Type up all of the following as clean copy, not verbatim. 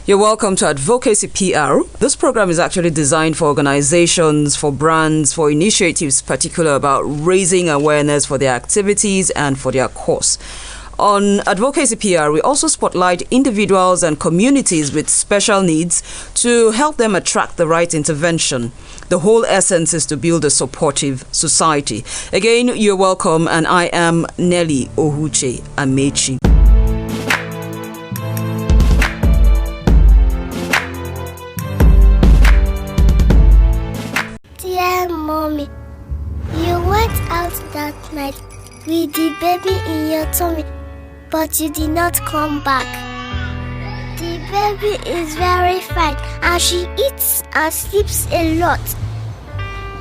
You're welcome to Advocacy PR. This program is actually designed for organizations, for brands, for initiatives particular about raising awareness for their activities and for their cause. On Advocacy PR, we also spotlight individuals and communities with special needs to help them attract the right intervention. The whole essence is to build a supportive society. Again, you're welcome, and I am Nelly Ohuche Amechi. Dear Mommy, you went out that night with the baby in your tummy, but you did not come back. The baby is very fine and she eats and sleeps a lot.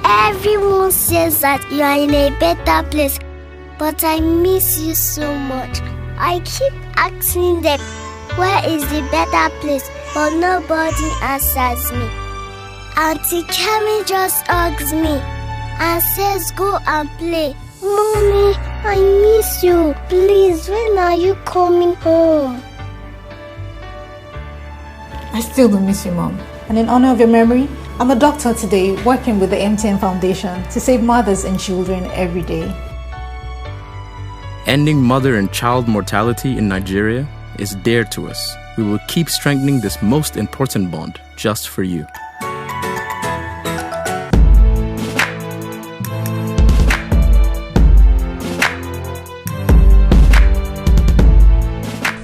Everyone says that you are in a better place, but I miss you so much. I keep asking them, where is the better place, but nobody answers me. Auntie Kemi just hugs me and says go and play. Mommy, I miss you. Please, when are you coming home? I still do miss you, Mom. And in honor of your memory, I'm a doctor today working with the MTN Foundation to save mothers and children every day. Ending mother and child mortality in Nigeria is dear to us. We will keep strengthening this most important bond just for you.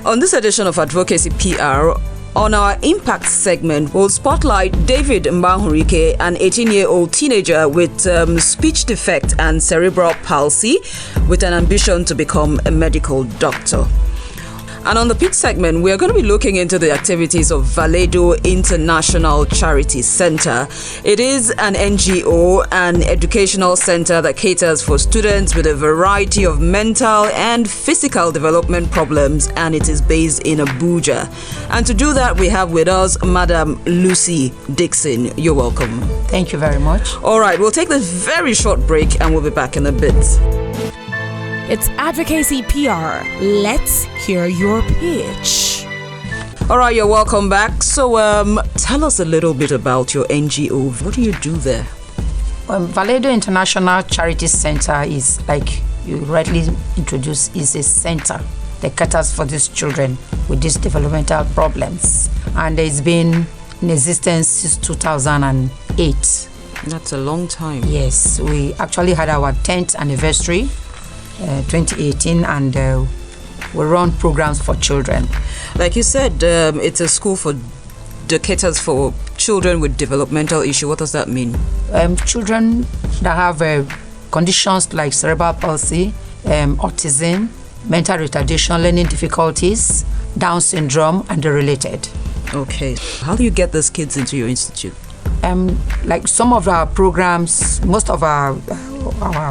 On this edition of Advocacy PR, on our Impact segment, we'll spotlight David Mbahurike, an 18-year-old teenager with speech defect and cerebral palsy, with an ambition to become a medical doctor. And on the Pitch segment, we are going to be looking into the activities of Valedo International Charity Center. It is an NGO, an educational center that caters for students with a variety of mental and physical development problems, and it is based in Abuja. And to do that, we have with us Madam Lucy Dixon. You're welcome. Thank you very much. All right, we'll take this very short break and we'll be back in a bit. It's Advocacy PR. Let's hear your pitch. All right, you're welcome back. So tell us a little bit about your NGO. What do you do there? Valedo International Charity Center is, like you rightly introduced, is a center that caters for these children with these developmental problems. And it's been in existence since 2008. That's a long time. Yes, we actually had our 10th anniversary 2018, and we run programs for children. Like you said, it's a school for that caters for children with developmental issue. What does that mean? Children that have conditions like cerebral palsy, autism, mental retardation, learning difficulties, Down syndrome, and the related. Okay. How do you get these kids into your institute? Like some of our programs, most of our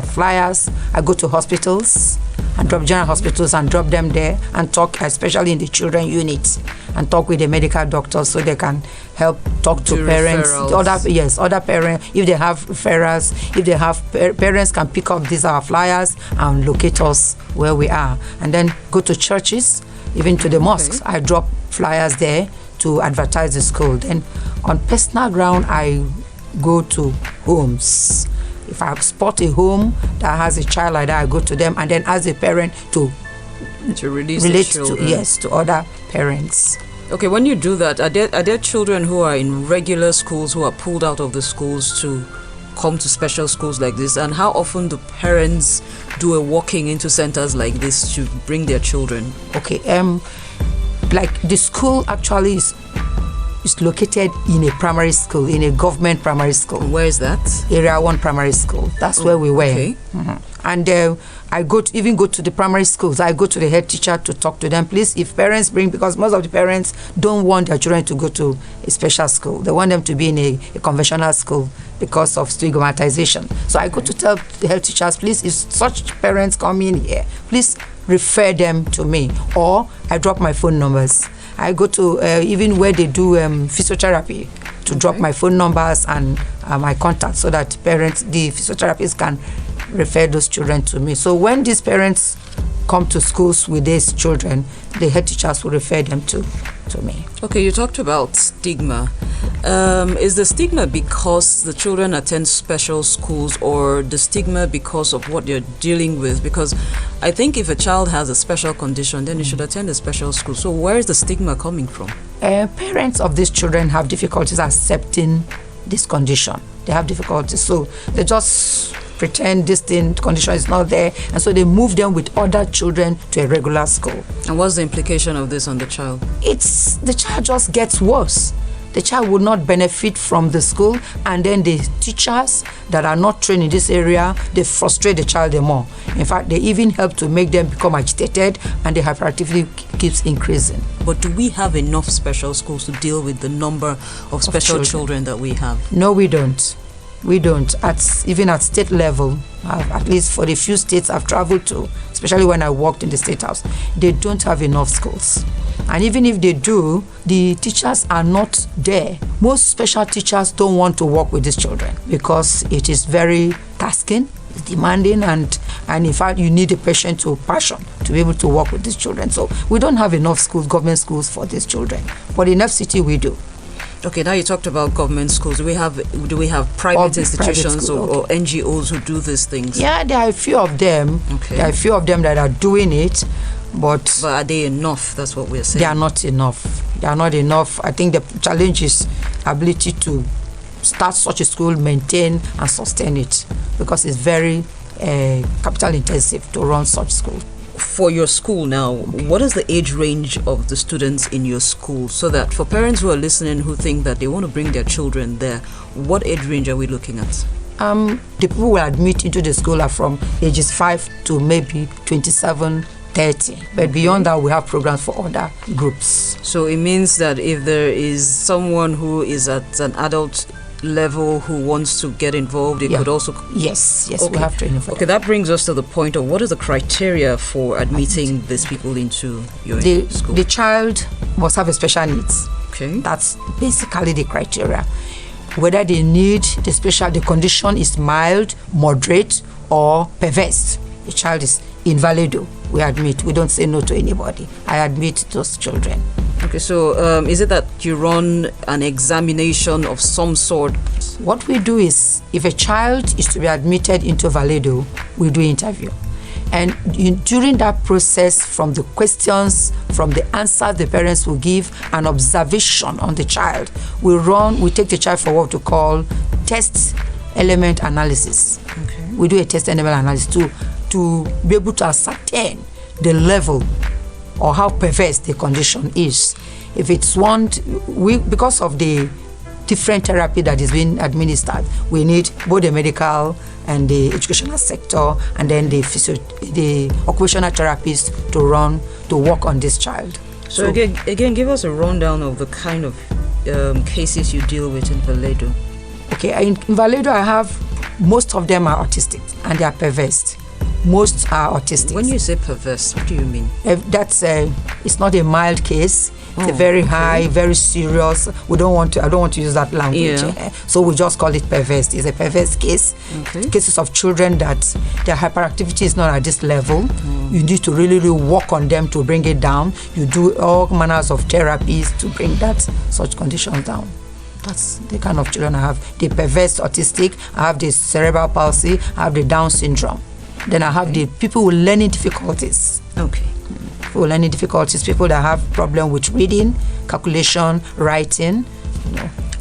flyers, I go to hospitals and drop general hospitals and drop them there and talk, especially in the children unit, and talk with the medical doctors so they can help talk to parents. Other parents, if they have referrals, if they have parents can pick up these our flyers and locate us where we are, and then go to churches, even to the mosques. I drop flyers there to advertise the school. Then on personal ground, I go to homes. If I spot a home that has a child like that, I go to them and then ask the parent to relate to other parents. Okay, when you do that, are there children who are in regular schools who are pulled out of the schools to come to special schools like this? And how often do parents do a walking into centers like this to bring their children? Okay, like the school actually is located in a primary school, in a government primary school. Where is that? Area 1 primary school. That's where we were. Okay. Mm-hmm. And I go to the primary schools. I go to the head teacher to talk to them. Please, if parents bring, because most of the parents don't want their children to go to a special school. They want them to be in a conventional school because of stigmatization. So I go to tell the health teachers, please, if such parents come in here, please refer them to me. Or I drop my phone numbers. I go to even where they do physiotherapy to drop my phone numbers and my contacts so that parents, the physiotherapists can refer those children to me. So when these parents come to schools with these children, the head teachers will refer them to to me. Okay, you talked about stigma. Is the stigma because the children attend special schools, or the stigma because of what they're dealing with? Because I think if a child has a special condition, then he should attend a special school. So where is the stigma coming from? Parents of these children have difficulties accepting this condition. They have difficulties, so they just pretend this condition is not there, and so they move them with other children to a regular school. And what's the implication of this on the child? The child just gets worse. The child will not benefit from the school, and then the teachers that are not trained in this area, they frustrate the child more. In fact, they even help to make them become agitated, and the hyperactivity keeps increasing. But do we have enough special schools to deal with the number of special children that we have? No, we don't. We don't. Even at state level, at least for the few states I've traveled to, especially when I worked in the State House, they don't have enough schools. And even if they do, the teachers are not there. Most special teachers don't want to work with these children because it is very tasking, demanding, and in fact, you need a patient to passion to be able to work with these children. So we don't have enough schools, government schools for these children. But in FCT, we do. Okay, now you talked about government schools. Do we have private institutions or NGOs who do these things? Yeah, there are a few of them. Okay. There are a few of them that are doing it, but are they enough? That's what we're saying. They are not enough. They are not enough. I think the challenge is ability to start such a school, maintain and sustain it, because it's very capital intensive to run such school. For your school now, what is the age range of the students in your school, so that for parents who are listening who think that they want to bring their children there, what age range are we looking at? The people who admit into the school are from ages 5 to maybe 27, 30. But beyond that, we have programs for other groups. So it means that if there is someone who is at an adult level who wants to get involved, it could also... Yes, okay. We have training for Okay, that brings us to the point of what is the criteria for admitting these people into your school? The child must have a special needs. Okay. That's basically the criteria. Whether the condition is mild, moderate, or perverse. The child is Valedo. We admit. We don't say no to anybody. I admit those children. Okay, so is it that you run an examination of some sort? What we do is, if a child is to be admitted into Valedo, we do interview. And during that process, from the questions, from the answers the parents will give, an observation on the child, we take the child for what we call test element analysis. Okay. We do a test element analysis to be able to ascertain the level or how perverse the condition is. If it's because of the different therapy that is being administered, we need both the medical and the educational sector, and then the occupational therapists to work on this child. So again, give us a rundown of the kind of cases you deal with in Valedo. Okay, in Valedo, most of them are autistic and they are perverse. Most are autistic. When you say perverse, what do you mean? It's not a mild case. It's a very high, very serious. I don't want to use that language. Yeah. So we just call it perverse. It's a perverse case. Okay. Cases of children that their hyperactivity is not at this level. You need to really work on them to bring it down. You do all manners of therapies to bring such conditions down. That's the kind of children I have. The perverse autistic, I have the cerebral palsy, I have the Down syndrome. Then I have the people with learning difficulties. Okay. People with learning difficulties, people that have problem with reading, calculation, writing.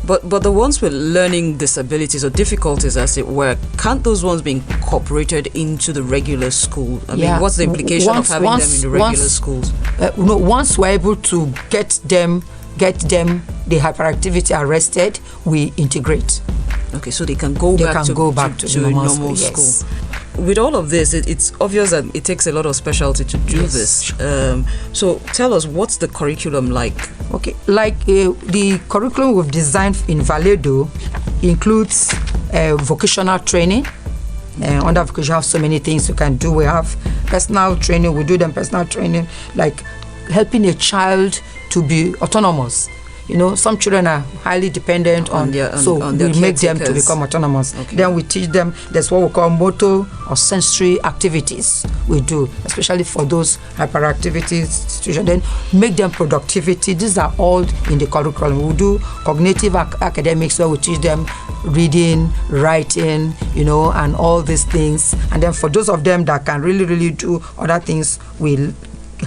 But the ones with learning disabilities or difficulties, as it were, can't those ones be incorporated into the regular school? I mean, what's the implication of having them in the regular schools? Once we're able to get them the hyperactivity arrested, we integrate. Okay, so they can go back to normal school. With all of this, it's obvious that it takes a lot of specialty to do this. So tell us, what's the curriculum like? Okay, the curriculum we've designed in Valedo includes vocational training. Under vocation, you have so many things you can do. We have personal training. We do them personal training, like helping a child to be autonomous. some children are highly dependent on we make them to become autonomous. Okay. Then we teach them, there's what we call motor or sensory activities we do, especially for those hyperactivity situations. Then make them productivity. These are all in the curriculum. We do cognitive academics, where we teach them reading, writing, and all these things. And then for those of them that can really, really do other things, we'll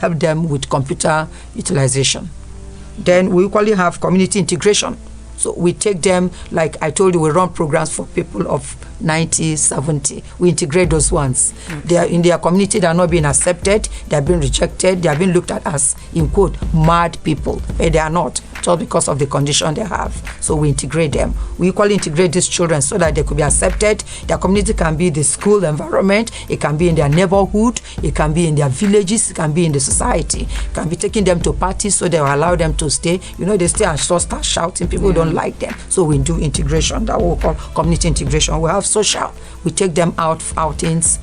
help them with computer utilization. Then we equally have community integration. So we take them, like I told you, we run programs for people of 90, 70. We integrate those ones. Okay. They are in their community, they are not being accepted, they are being rejected, they are being looked at as, in quote, mad people. But they are not, just because of the condition they have. So we integrate them. We equally integrate these children so that they could be accepted. Their community can be the school environment, it can be in their neighborhood, it can be in their villages, it can be in the society. It can be taking them to parties so they will allow them to stay. They stay and start shouting, people don't like them. So we do integration, that we call community integration. We have social. We take them out outings,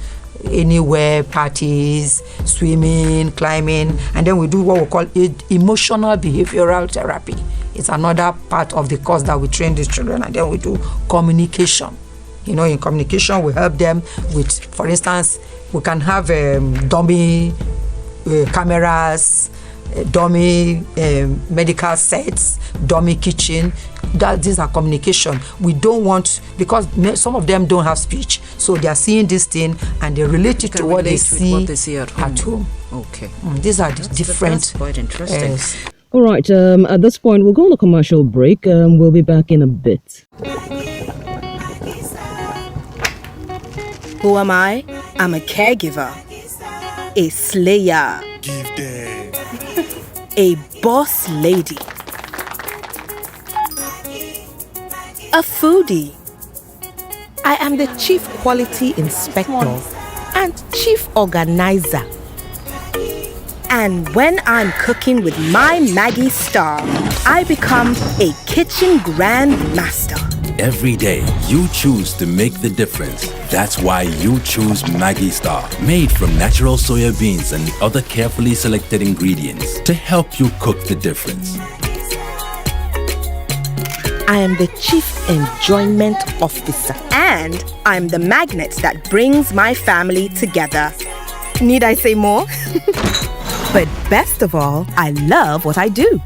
anywhere, parties, swimming, climbing, and then we do what we call emotional behavioral therapy. It's another part of the course that we train these children. And then we do communication. In communication, we help them with, for instance, we can have dummy cameras, dummy medical sets, dummy kitchen. These are communication. We don't want, because some of them don't have speech, so they are seeing this thing and they relate it to what they see at home. Okay. These are the different. That's quite interesting. All right. At this point, we'll go on a commercial break. We'll be back in a bit. Who am I? I'm a caregiver, a slayer, Give them. a boss lady, a foodie. I am the chief quality inspector and chief organizer. And when I'm cooking with my Maggie Star, I become a kitchen grand master. Every day, you choose to make the difference. That's why you choose Maggie Star, made from natural soya beans and other carefully selected ingredients to help you cook the difference. I am the chief enjoyment officer, and I'm the magnet that brings my family together. Need I say more? But best of all, I love what I do.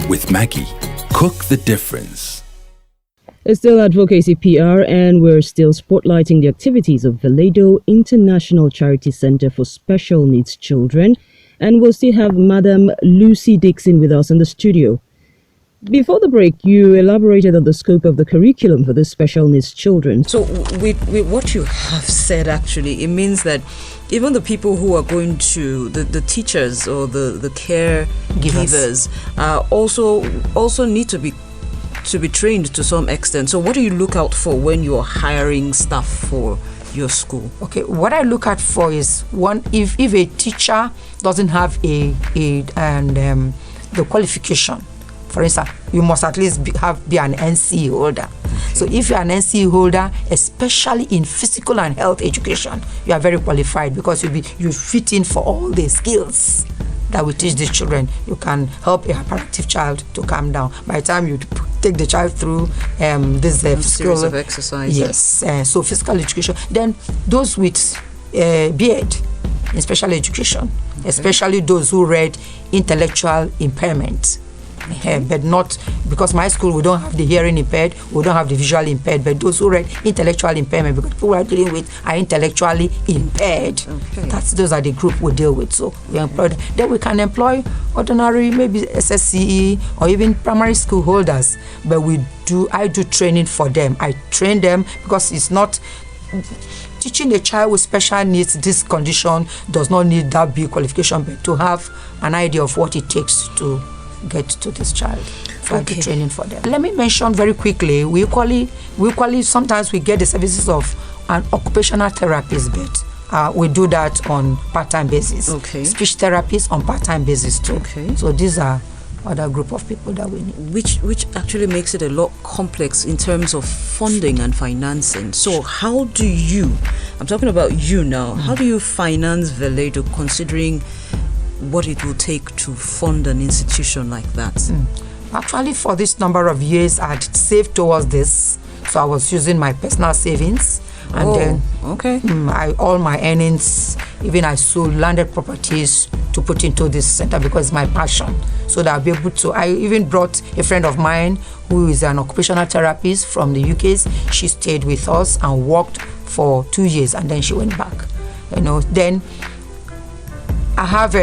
With Maggie, cook the difference. It's still Advocacy PR, and we're still spotlighting the activities of Valedo International Charity Center for Special Needs Children, and we'll still have Madam Lucy Dixon with us in the studio. Before the break, you elaborated on the scope of the curriculum for the special needs children. So with what you have said, actually, it means that even the people who are going to, the teachers or the caregivers also need to be trained to some extent. So what do you look out for when you're hiring staff for your school? Okay, what I look out for is, one, if a teacher doesn't have the qualification. For instance, you must at least be an NCE holder. Okay. So if you're an NCE holder, especially in physical and health education, you are very qualified, because you fit in for all the skills that we teach these children. You can help a hyperactive child to calm down. By the time you take the child through this series of exercises. Yes, so physical education. Then those with BEd in special education, especially those who read intellectual impairment. But not, because my school, we don't have the hearing impaired, we don't have the visual impaired, but those who read intellectual impairment, because people we are dealing with are intellectually impaired. Okay. Those are the group we deal with. So we employ them. Then we can employ ordinary, maybe SSCE or even primary school holders. But I do training for them. I train them, because it's not teaching a child with special needs. This condition does not need that big qualification, but to have an idea of what it takes to get to this child. So I do training for them. Let me mention very quickly, we equally sometimes we get the services of an occupational therapist, but we do that on part-time basis. Okay. Speech therapists on part-time basis too. Okay. So these are other group of people that we need. Which actually makes it a lot complex in terms of funding and financing. So how do you, I'm talking about you now, how do you finance Valedo, considering what it will take to fund an institution like that? Actually, for this number of years, I had saved towards this. So I was using my personal savings. And then all my earnings, even I sold landed properties to put into this center because it's my passion. So that I'll be able to, I even brought a friend of mine who is an occupational therapist from the UK. She stayed with us and worked for 2 years and then she went back. Then I have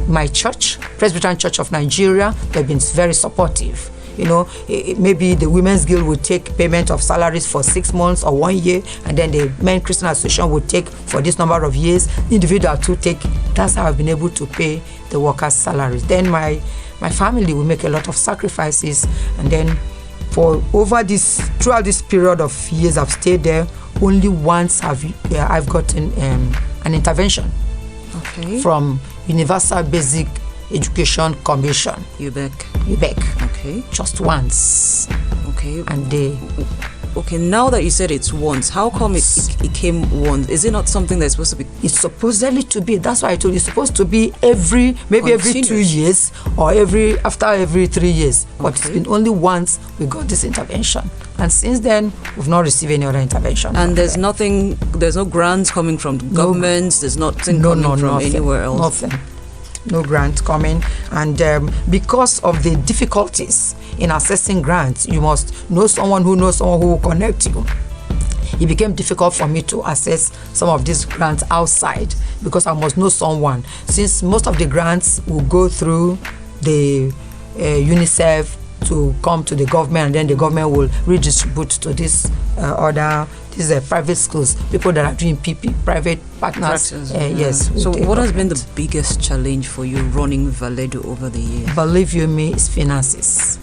my church, Presbyterian Church of Nigeria. They've been very supportive. Maybe the Women's Guild would take payment of salaries for 6 months or 1 year, and then the Men Christian Association would take for this number of years. Individual to take. That's how I've been able to pay the workers' salaries. Then my family will make a lot of sacrifices, and then throughout this period of years I've stayed there, only once I've gotten an intervention from Universal Basic Education Commission. UBEC. Okay. Just once. Okay. And now that you said it's once, how come it came once? Is it not something that's supposed to be? It's supposedly to be. That's why I told you it's supposed to be every 2 years or after every 3 years. But it's been only once we got this intervention. And since then, we've not received any other intervention. And there's no grants coming from the government, there's nothing coming from anywhere else? Nothing. No grant coming, and because of the difficulties in accessing grants, you must know someone who knows someone who will connect you. It became difficult for me to access some of these grants outside because I must know someone, since most of the grants will go through the UNICEF to come to the government, and then the government will redistribute to these private schools, people that are doing PP, private partners. Yes. So what has been the biggest challenge for you running Valedo over the years? Believe you me, it's finances.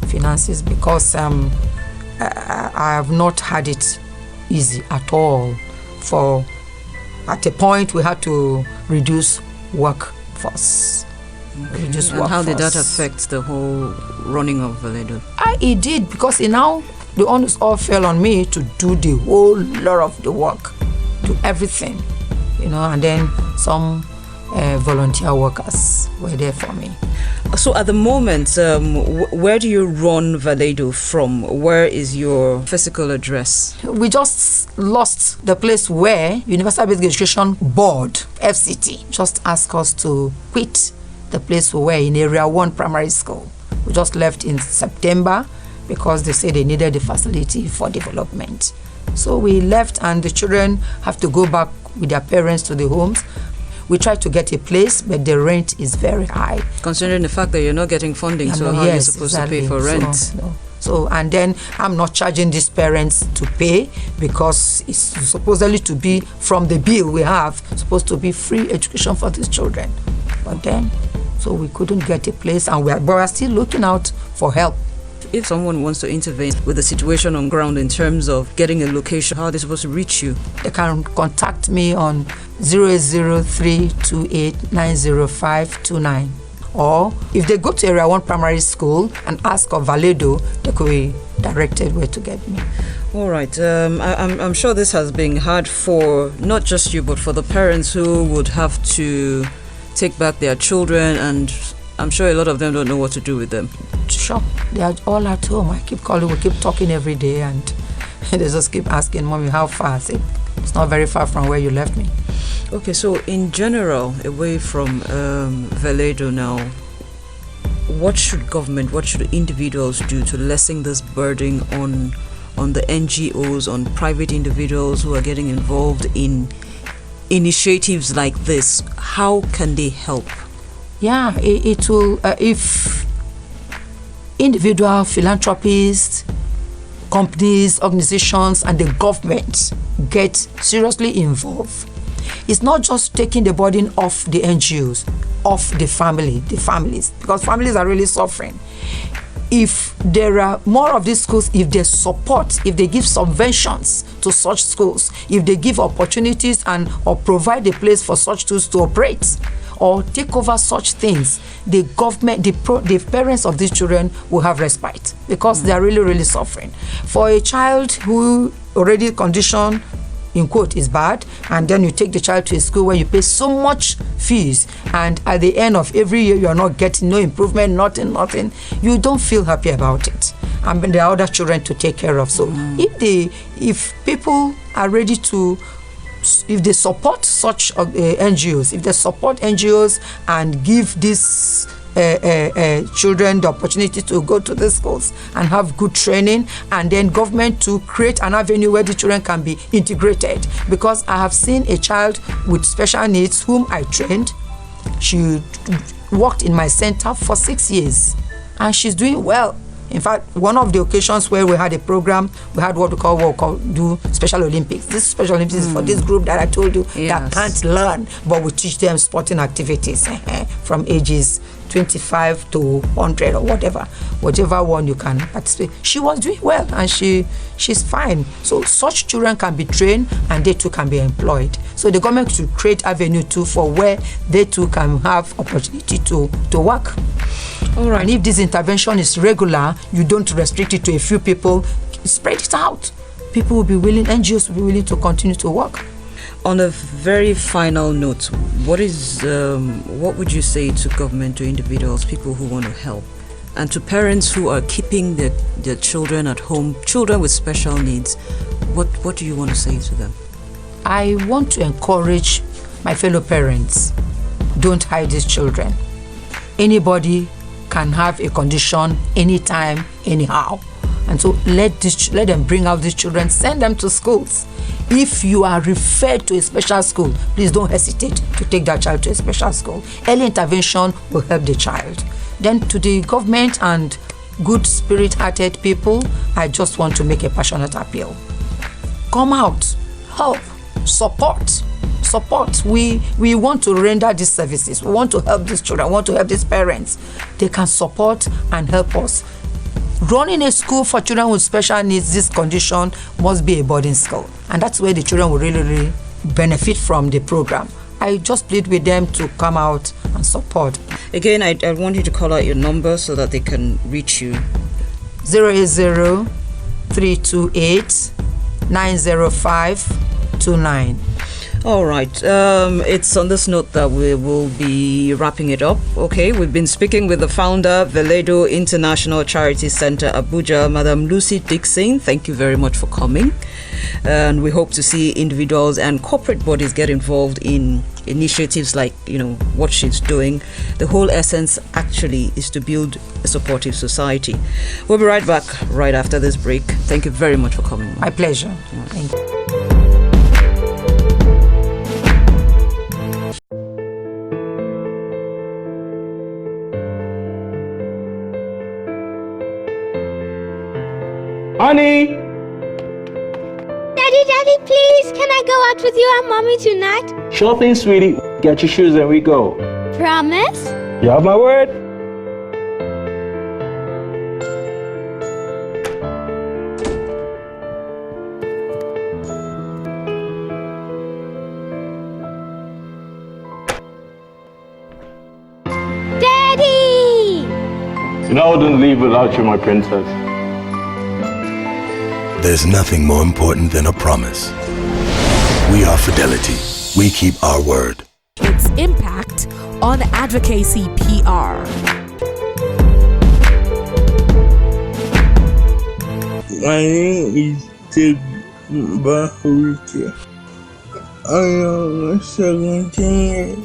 Finances, because I have not had it easy at all. At a point we had to reduce workforce. And how did that affect the whole running of Valedo? It did, because now the onus all fell on me to do the whole lot of the work, do everything, and then some volunteer workers were there for me. So at the moment, where do you run Valedo from? Where is your physical address? We just lost the place where Universal Basic Education Board, FCT, just asked us to quit the place we were in Area 1 Primary School. We just left in September because they said they needed the facility for development. So we left, and the children have to go back with their parents to the homes. We tried to get a place, but the rent is very high. Considering the fact that you're not getting funding, so how are you supposed to pay for rent? So, and then I'm not charging these parents to pay because it's supposedly to be from the bill we have, supposed to be free education for these children. But then, so we couldn't get a place, and we're still looking out for help. If someone wants to intervene with the situation on ground in terms of getting a location, how are they supposed to reach you? They can contact me on 08032890529. Or if they go to Area 1 Primary School and ask of Valedo, they could be directed where to get me. All right. I'm sure this has been hard for not just you, but for the parents who would have to take back their children, and I'm sure a lot of them don't know what to do with them. Sure. They are all at home. I keep calling, we keep talking every day, and they just keep asking, Mommy, how far? I say, it's not very far from where you left me. Okay, so in general, away from Valedo now, what should government, what should individuals do to lessen this burden on the NGOs, on private individuals who are getting involved in initiatives like this? How can they help? Yeah, it will, if individual philanthropists, companies, organizations, and the government get seriously involved, it's not just taking the burden off the NGOs, off the families, because families are really suffering. If there are more of these schools, if they support, if they give subventions to such schools, if they give opportunities or provide a place for such schools to operate, or take over such things, the government, the parents of these children will have respite, because they are really, really suffering. For a child who already conditioned in quote, is bad, and then you take the child to a school where you pay so much fees, and at the end of every year you are not getting no improvement, nothing, you don't feel happy about it. And there are other children to take care of. So if people are ready to, if they support such NGOs, if they support NGOs and give these children the opportunity to go to the schools and have good training, and then government to create an avenue where the children can be integrated. Because I have seen a child with special needs whom I trained. She worked in my center for 6 years and she's doing well. In fact, one of the occasions where we had a program, we had what we call do Special Olympics. This Special Olympics is for this group that I told you that can't learn, but we teach them sporting activities from ages 25 to 100 or whatever one you can participate. She was doing well and she's fine. So such children can be trained and they too can be employed. So the government should create avenue too for where they too can have opportunity to work. All right. And if this intervention is regular, you don't restrict it to a few people, spread it out. People will be willing, NGOs will be willing to continue to work. On a very final note, what would you say to government, to individuals, people who want to help, and to parents who are keeping their children at home, children with special needs? What do you want to say to them? I want to encourage my fellow parents, don't hide these children. Anybody can have a condition anytime, anyhow. And so let them bring out these children, send them to schools. If you are referred to a special school, please don't hesitate to take that child to a special school. Early intervention will help the child. Then to the government and good spirit-hearted people, I just want to make a passionate appeal. Come out, help, support. We want to render these services. We want to help these children, we want to help these parents. They can support and help us. Running a school for children with special needs, this condition must be a boarding school. And that's where the children will really benefit from the program. I just plead with them to come out and support. Again, I want you to call out your number so that they can reach you. 080-328-90529. All right. It's on this note that we will be wrapping it up. Okay, we've been speaking with the founder, Valedo International Charity Center, Abuja, Madam Lucy Dixon. Thank you very much for coming. And we hope to see individuals and corporate bodies get involved in initiatives like, what she's doing. The whole essence actually is to build a supportive society. We'll be right back right after this break. Thank you very much for coming. My pleasure. Thank you. Honey! Daddy, please, can I go out with you and Mommy tonight? Sure thing, sweetie. Get your shoes and we go. Promise? You have my word? Daddy! You know I wouldn't leave without you, my princess. There's nothing more important than a promise. We are Fidelity. We keep our word. Its impact on Advocacy PR. My name is Cerebral. I am 17 years.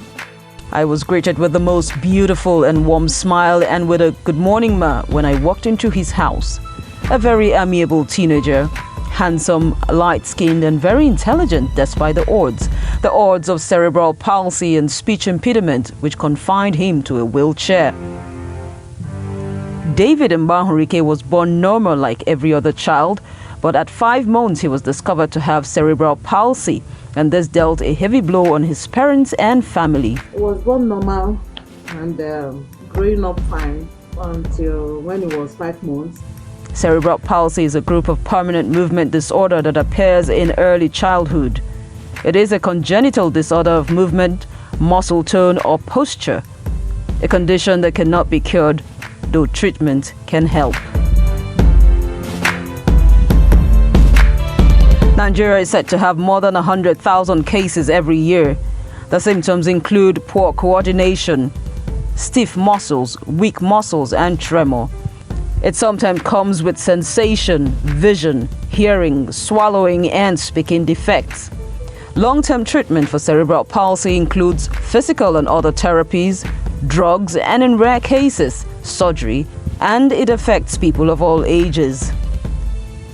I was greeted with the most beautiful and warm smile and with a good morning, ma, when I walked into his house. A very amiable teenager, handsome, light-skinned and very intelligent despite the odds of cerebral palsy and speech impediment which confined him to a wheelchair. David Mbahurike was born normal like every other child, but at 5 months he was discovered to have cerebral palsy, and this dealt a heavy blow on his parents and family. He was born normal and growing up fine until when he was 5 months. Cerebral palsy is a group of permanent movement disorder that appears in early childhood. It is a congenital disorder of movement, muscle tone, or posture, a condition that cannot be cured, though treatment can help. Nigeria is said to have more than 100,000 cases every year. The symptoms include poor coordination, stiff muscles, weak muscles, and tremor. It sometimes comes with sensation, vision, hearing, swallowing, and speaking defects. Long-term treatment for cerebral palsy includes physical and other therapies, drugs, and in rare cases, surgery, and it affects people of all ages.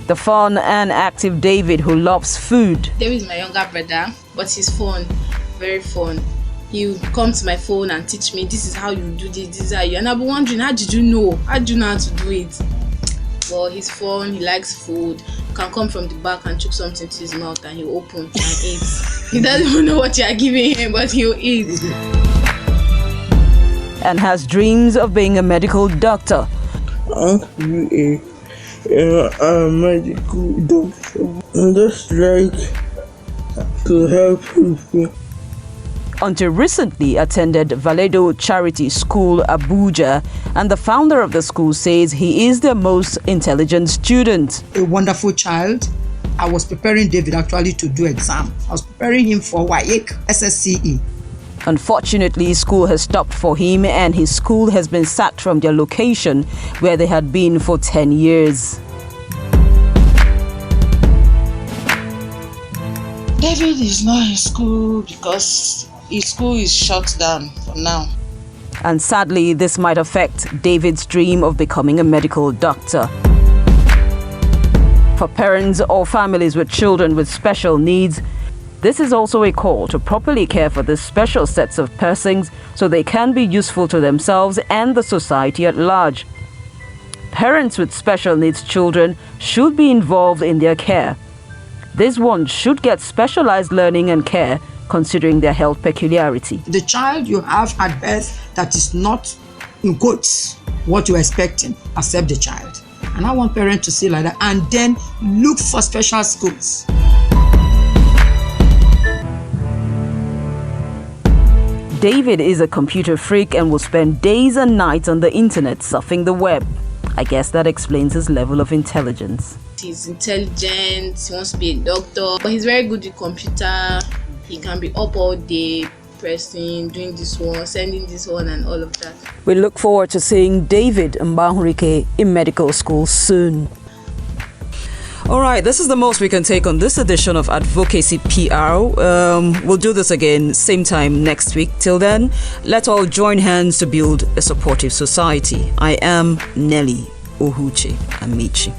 The fun and active David, who loves food. David is my younger brother, but he's fun, very fun. He would come to my phone and teach me, this is how you do this is how you, and I'll be wondering, how did you know? How do you know how to do it? Well, he's fun, he likes food. You can come from the back and chuck something to his mouth and he'll open and eat. He doesn't even know what you are giving him, but he'll eat. And has dreams of being a medical doctor. I want to be a medical doctor. I just like to help people. Until recently attended Valedo Charity School, Abuja, and the founder of the school says he is the most intelligent student. A wonderful child. I was preparing David actually to do exam. I was preparing him for WAEC, SSCE. Unfortunately, school has stopped for him and his school has been sacked from their location where they had been for 10 years. David is not in school because his school is shut down for now. And sadly, this might affect David's dream of becoming a medical doctor. For parents or families with children with special needs, this is also a call to properly care for these special sets of persons so they can be useful to themselves and the society at large. Parents with special needs children should be involved in their care. These ones should get specialized learning and care considering their health peculiarity. The child you have at birth that is not, in quotes, what you're expecting, accept the child. And I want parents to see like that and then look for special schools. David is a computer freak and will spend days and nights on the internet surfing the web. I guess that explains his level of intelligence. He's intelligent, he wants to be a doctor, but he's very good with computer. He can be up all day, pressing, doing this one, sending this one, and all of that. We look forward to seeing David Mbahurike in medical school soon. All right, this is the most we can take on this edition of Advocacy PR. We'll do this again same time next week. Till then, let's all join hands to build a supportive society. I am Nelly Ohuche Amici.